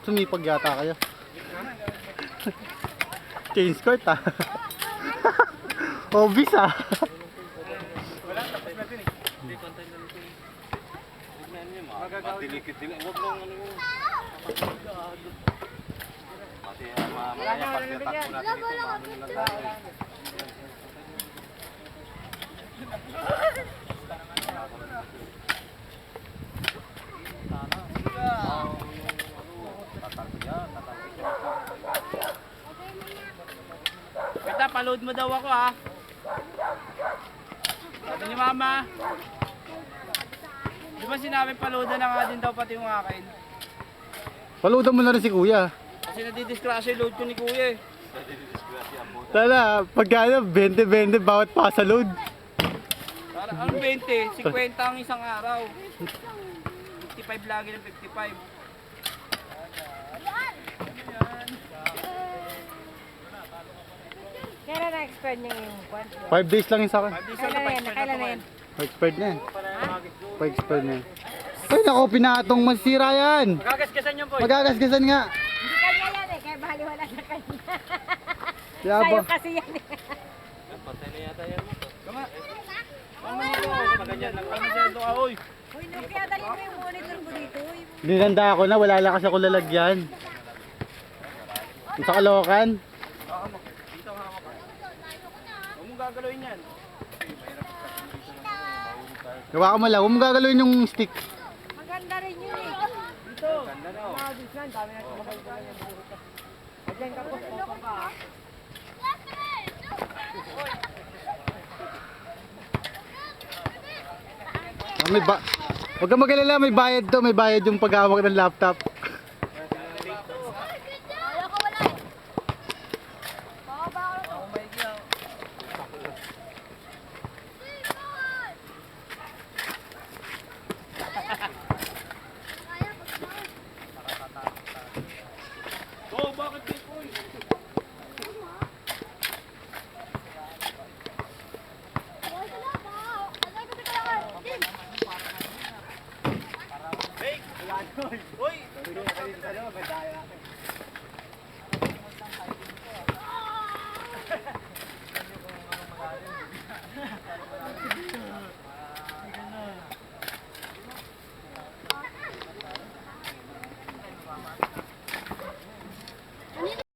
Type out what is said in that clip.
Dapat sumipag yata kayo. Chain skirt ah. Obvious ah. Wala, tapos natin eh. Hindi, pantay na nito. Tignan niyo, madilikit din. Huwag lang ano yun. Pati mamaya pagkatak po natin ito, maano nila tayo. Beta, paload mo daw ako ha. Sabi ni mama. Di ba sinabi paloadan na nga din daw pati yung akin? Paludan mo na rin si kuya. Kasi nadidiskrasya yung load ko ni kuya eh. Tala, pagkano 20-20 bawat pasa load. Para ang 20, 50 ang isang araw. 55 lagi ng 55. Kailan na-expired niya yung kwan? 5 days lang yung sa akin. Kailan na yan? Kailan na yan? Pa-expired na yan. Pa-expired na yan. Ay nako, pinatong masira yan. Magagasgasan niyo po. Magagasgasan nga. Hindi kanya yan eh, kaya baliwala sa kanya. Kaya Sa'yo ba? kasi yan eh. Patay na yata yan mo to. Tama. Tama nito. Ganyan lang. Ano sa ito ka, oy? Uy, nung kaya dali mo yung monitor ko dito. Uy, Dinanda ako na, wala lang kasi ako lalagyan. Sa Caloocan. Dito ka ako. Huwag mong gagalawin yan. Gawa ka mo lang, huwag mo gagalawin yung stick. maganda rin yun eh. Dito. Ganda na oh. Mga bislan, dami na sumakay ko lang yung buhok. Diyan ka po, opo ka. Huwag kang mag-alala, may bayad to, may bayad yung paghawak ng laptop.